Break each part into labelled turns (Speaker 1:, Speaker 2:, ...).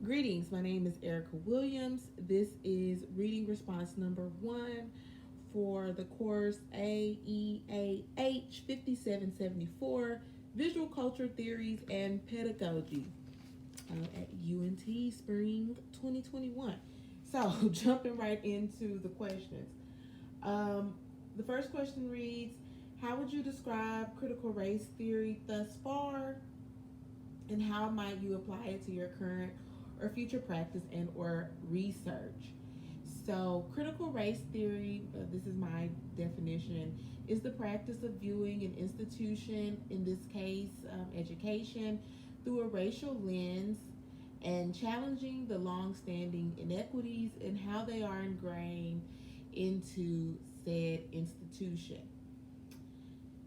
Speaker 1: Greetings, my name is Erica Williams. This is reading response number 1 for the course AEAH 5774 Visual Culture Theories and Pedagogy at UNT Spring 2021. So, jumping right into the questions. Um, the first question reads, how would you describe critical race theory thus far, and how might you apply it to your current or future practice and or research? So, critical race theory, this is my definition, is the practice of viewing an institution, in this case, education, through a racial lens and challenging the long-standing inequities and how they are ingrained into said institution.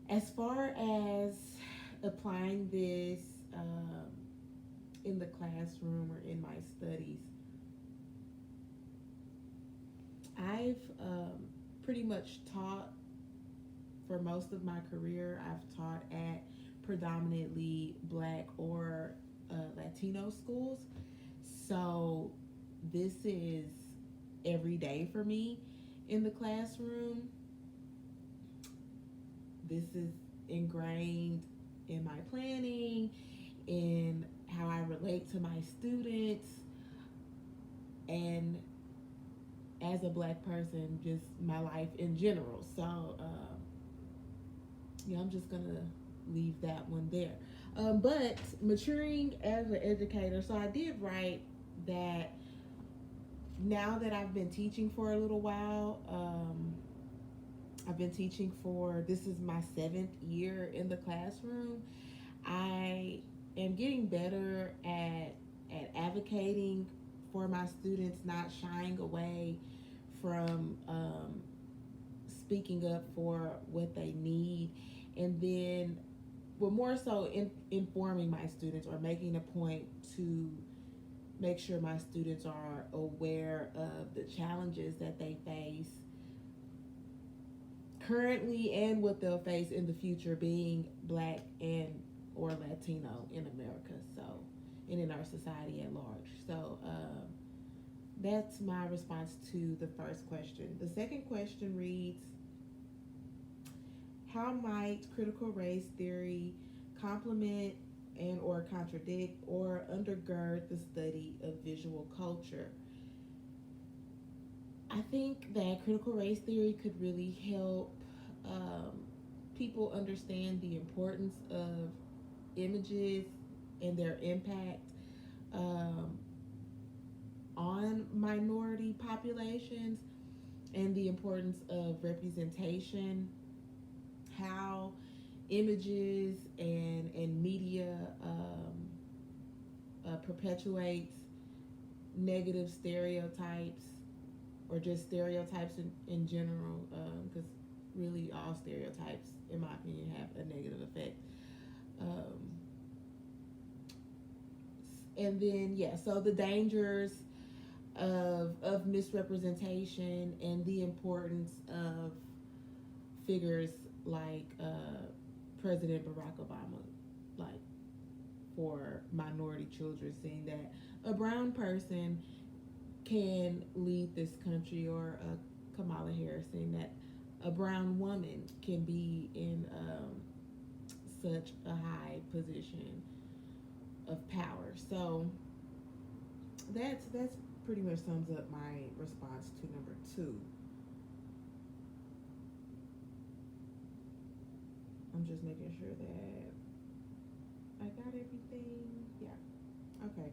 Speaker 1: As far as applying this in the classroom or in my studies, I've pretty much taught for most of my career. I've taught at predominantly Black or Latino schools. So this is every day for me in the classroom. This is ingrained in my planning, in how I relate to my students, and as a Black person, just my life in general. So, yeah, I'm just gonna leave that one there. But maturing as an educator, so I did write that now that I've been teaching for a little while, I've been teaching for, this is my 7th year in the classroom. I am getting better at advocating for my students, not shying away from speaking up for what they need, and then, well, more so informing my students or making a point to make sure my students are aware of the challenges that they face currently and what they'll face in the future being Black and or Latino in America, so, and in our society at large. So that's my response to the first question. The second question reads, how might critical race theory complement and or contradict or undergird the study of visual culture? I think that critical race theory could really help people understand the importance of images and their impact um, on minority populations, and the importance of representation, how images and media perpetuates negative stereotypes, or just stereotypes in general, because really all stereotypes, in my opinion, have a negative effect. Um, and then, yeah, so the dangers of misrepresentation and the importance of figures like President Barack Obama, like for minority children, seeing that a brown person can lead this country, or Kamala Harris saying that a brown woman can be in such a high position of power. So that's pretty much sums up my response to number 2. I'm just making sure that I got everything. Yeah. Okay.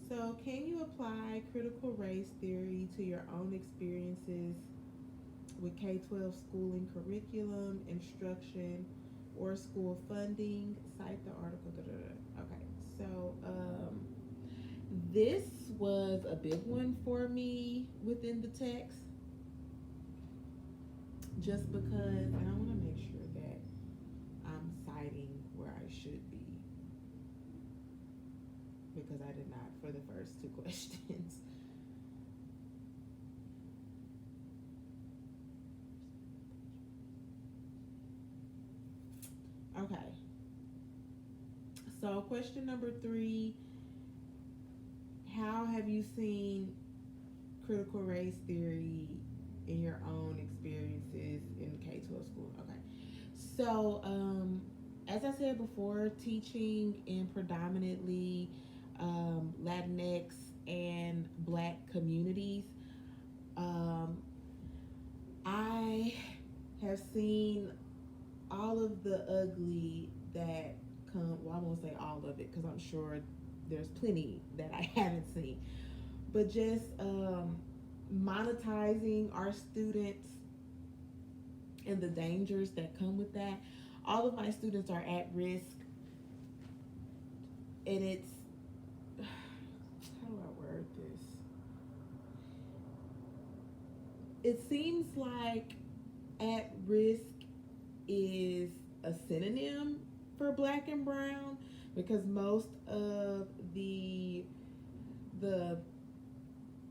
Speaker 1: So, can you apply critical race theory to your own experiences with K-12 schooling curriculum, instruction, or school funding? Cite the article. Da, da, da. Okay. So, this was a big one for me within the text, just because I want to make sure that I'm citing where I should be, because I did not for the first 2 questions. Okay. So question number 3, how how have you seen critical race theory in your own experiences in K-12 school? Okay. So, as I said before, teaching in predominantly Latinx and Black communities, um, I have seen all of the ugly that come. Well, I won't say all of it because I'm sure there's plenty that I haven't seen. But just monetizing our students and the dangers that come with that. All of my students are at risk, and it's how do I word this? It seems like at risk is a synonym for Black and brown because most of the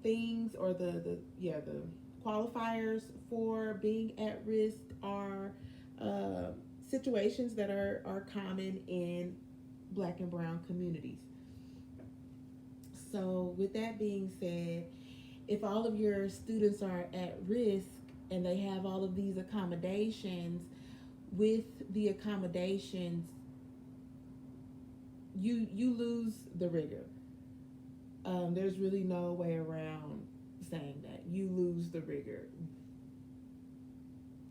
Speaker 1: things or the qualifiers for being at risk are uh, situations that are common in Black and brown communities. So with that being said, if all of your students are at risk and they have all of these accommodations, with the accommodations you lose the rigor. There's really no way around saying that. You lose the rigor.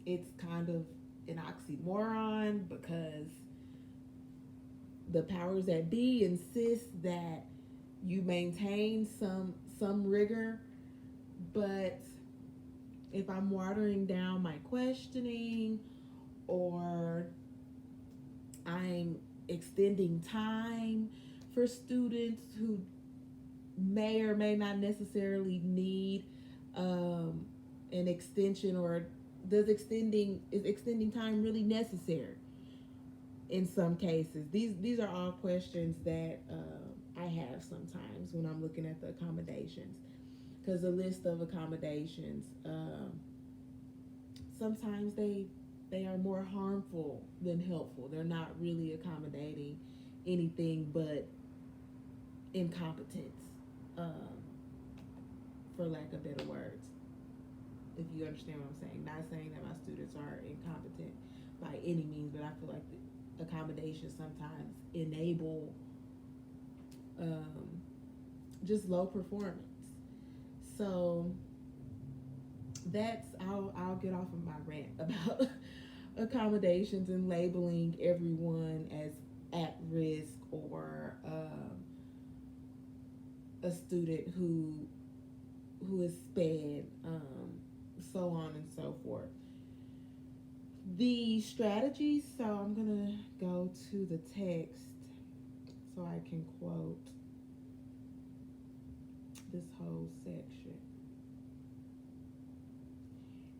Speaker 1: It's kind of an oxymoron because the powers that be insist that you maintain some rigor, but if I'm watering down my questioning or I'm extending time for students who may or may not necessarily need an extension, or is extending time really necessary in some cases? These are all questions that I have sometimes when I'm looking at the accommodations, because the list of accommodations sometimes they are more harmful than helpful. They're not really accommodating anything but incompetence, for lack of better words. If you understand what I'm saying. Not saying that my students are incompetent by any means, but I feel like the accommodations sometimes enable just low performance. So I'll get off of my rant about accommodations and labeling everyone as at risk or a student who is sped, so on and so forth. The strategies, so I'm gonna go to the text so I can quote this whole section.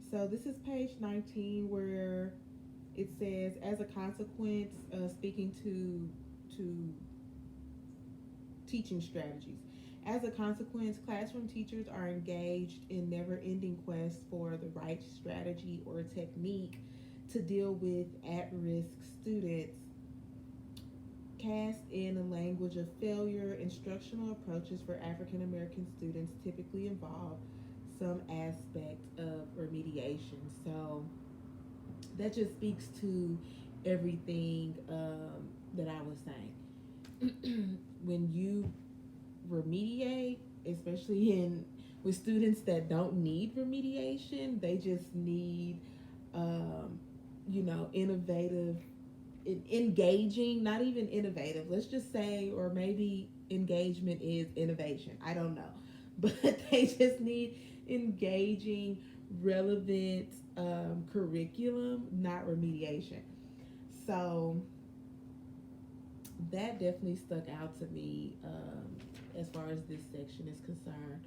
Speaker 1: So this is page 19 where it says, as a consequence, speaking to teaching strategies. As a consequence, classroom teachers are engaged in never-ending quests for the right strategy or technique to deal with at-risk students. Cast in a language of failure, instructional approaches for African American students typically involve some aspect of remediation. So that just speaks to everything that I was saying. When you remediate, especially with students that don't need remediation, they just need innovative, engaging, not even innovative, let's just say, or maybe engagement is innovation, I don't know, but they just need engaging, relevant curriculum, not remediation. So that definitely stuck out to me as far as this section is concerned.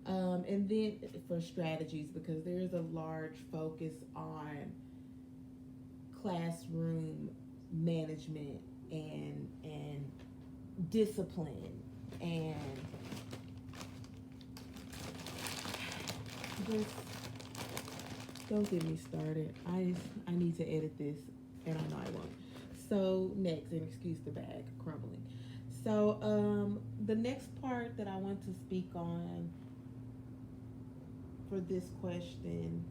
Speaker 1: And then for strategies, because there's a large focus on classroom management and discipline, and just don't get me started. I need to edit this, and I know I won't. So next, and excuse the bag crumbling. So, the next part that I want to speak on for this question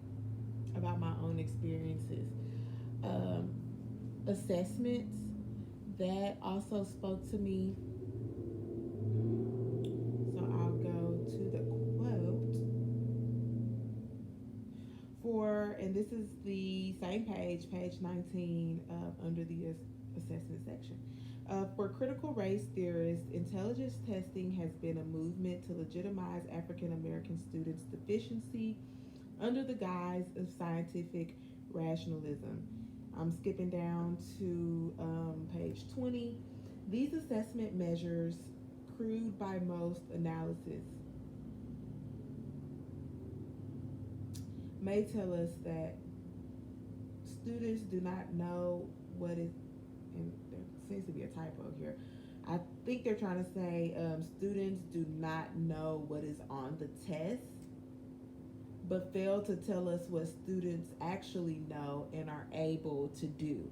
Speaker 1: about my own experiences, um, assessments that also spoke to me. So I'll go to the quote for, and this is the same page, page 19, under the assessment section. For critical race theorists, intelligence testing has been a movement to legitimize African American students' deficiency under the guise of scientific rationalism. I'm skipping down to page 20. These assessment measures, crude by most analysis, may tell us that students do not know what is, and there seems to be a typo here. I think they're trying to say students do not know what is on the test, but fail to tell us what students actually know and are able to do.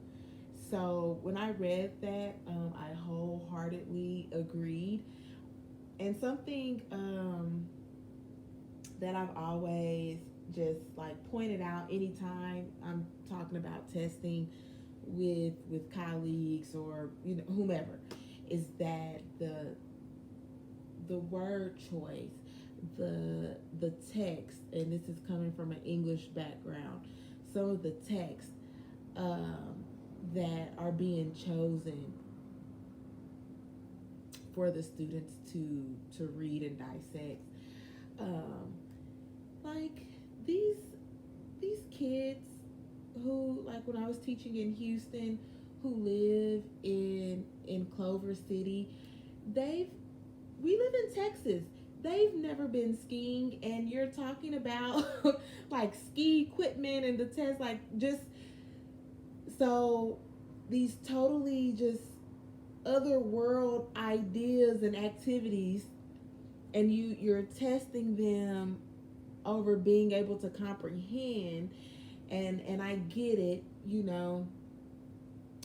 Speaker 1: So when I read that, I wholeheartedly agreed. And something that I've always just like pointed out anytime I'm talking about testing with colleagues or whomever, is that the word choice, the text, and this is coming from an English background, some of the text that are being chosen for the students to read and dissect, like these kids who, like when I was teaching in Houston, who live in Clover City, we live in Texas. They've never been skiing, and you're talking about like ski equipment and the test, like just so these totally just other world ideas and activities, and you're testing them over being able to comprehend, and I get it,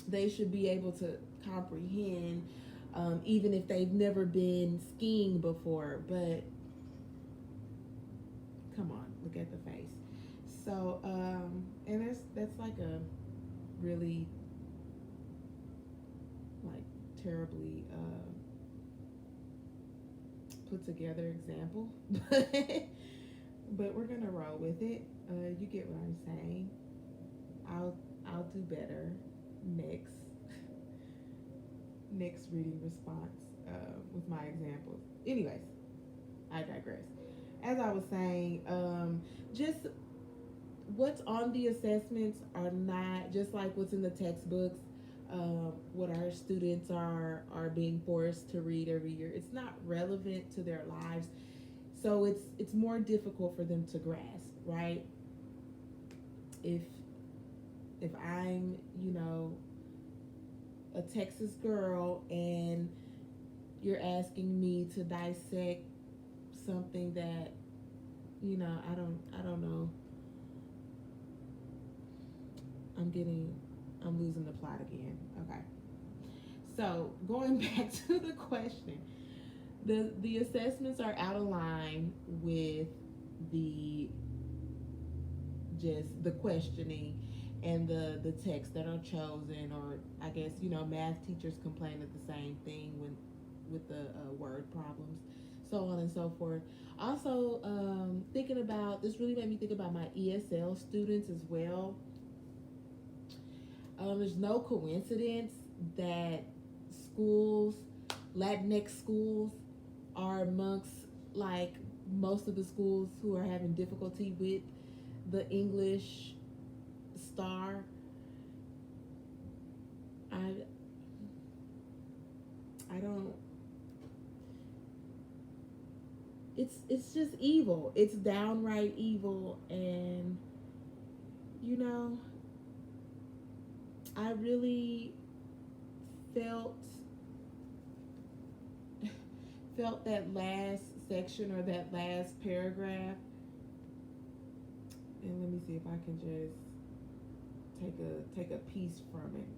Speaker 1: they should be able to comprehend, even if they've never been skiing before. But come on, look at the face. So and that's like a really like terribly put together example, but we're gonna roll with it. You get what I'm saying. I'll do better next next reading response with my examples. Anyways, I digress. As I was saying, just what's on the assessments are not just like what's in the textbooks. What our students are being forced to read every year. It's not relevant to their lives, so it's more difficult for them to grasp, right? If I'm a Texas girl and you're asking me to dissect something that I don't know, I'm losing the plot again. Okay. So going back to the question, the assessments are out of line with the just the questioning and the texts that are chosen, or I guess math teachers complain of the same thing with the word problems, so on and so forth. Also, thinking about this really made me think about my ESL students as well. There's no coincidence that schools, Latinx schools, are amongst like most of the schools who are having difficulty with the English star. I don't. It's just evil. It's downright evil, and I really felt that last section or that last paragraph, and let me see if I can just take a piece from it.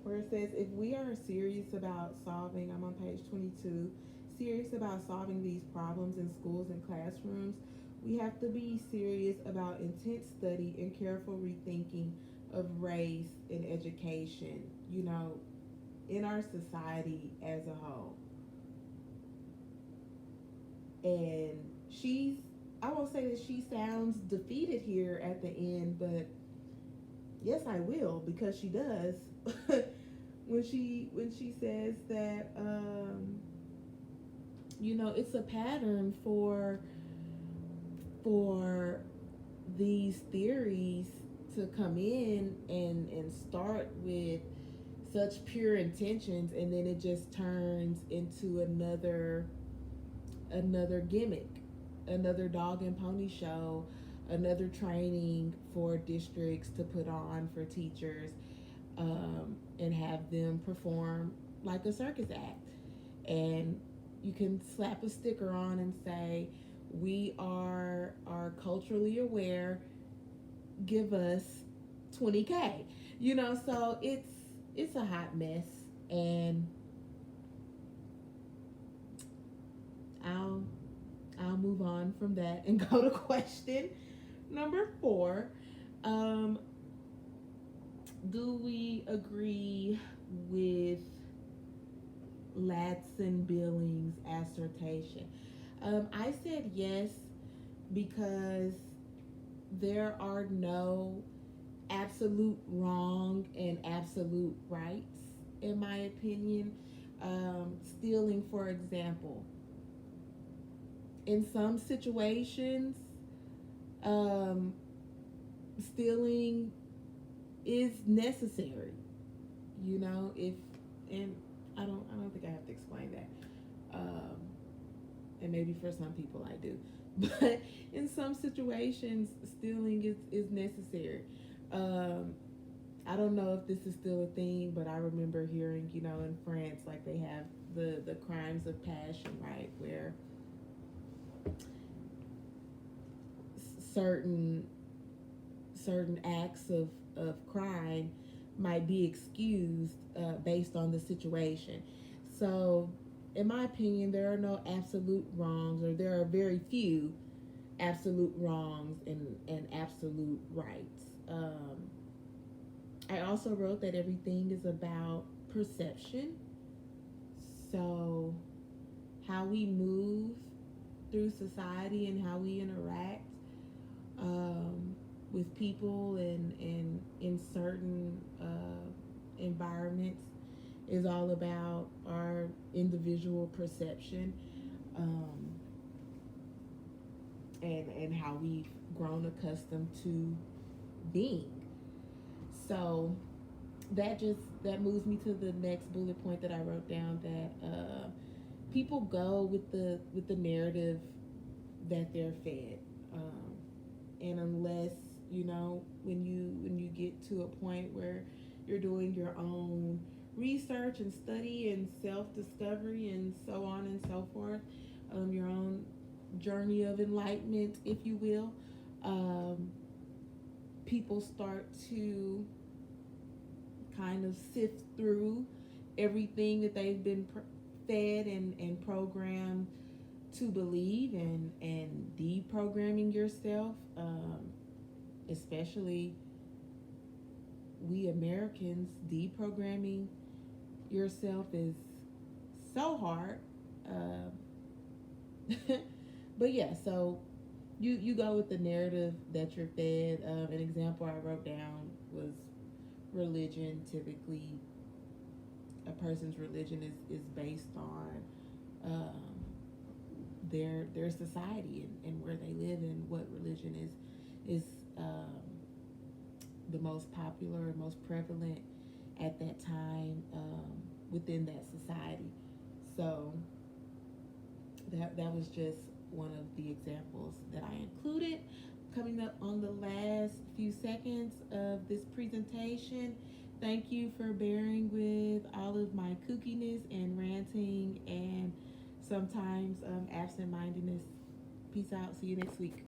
Speaker 1: where it says, if we are serious about solving, I'm on page 22, serious about solving these problems in schools and classrooms, we have to be serious about intense study and careful rethinking of race in education, in our society as a whole. And I won't say that she sounds defeated here at the end, but yes, I will, because she does. when she says that it's a pattern for these theories to come in and start with such pure intentions, and then it just turns into another gimmick, another dog and pony show, another training for districts to put on for teachers, and have them perform like a circus act. And you can slap a sticker on and say, we are culturally aware, give us 20K. So it's a hot mess. And I'll move on from that and go to question number 4. Do we agree with Ladson-Billings' assertion? I said yes, because there are no absolute wrong and absolute rights, in my opinion. Stealing, for example, in some situations, stealing is necessary. If and I don't think I have to explain that. And maybe for some people I do, but in some situations, stealing is necessary. I don't know if this is still a thing, but I remember hearing, in France, like they have the crimes of passion, right, where certain acts of crime might be excused based on the situation. So, in my opinion, there are no absolute wrongs, or there are very few absolute wrongs and absolute rights. I also wrote that everything is about perception. So, how we move through society and how we interact with people and in certain environments is all about our individual perception, and how we've grown accustomed to being. So that moves me to the next bullet point that I wrote down, that people go with the narrative that they're fed, and unless when you get to a point where you're doing your own research and study and self-discovery and so on and so forth, your own journey of enlightenment, if you will, people start to kind of sift through everything that they've been fed and programmed to believe, and deprogramming yourself, especially we Americans. Deprogramming yourself is so hard. But yeah, so you go with the narrative that you're fed. An example I wrote down was religion. Typically, a person's religion is based on their society and where they live, and what religion is the most popular and most prevalent at that time within that society. So that was just one of the examples that I included. Coming up on the last few seconds of this presentation, thank you for bearing with all of my kookiness and ranting and sometimes absent-mindedness. Peace out. See you next week.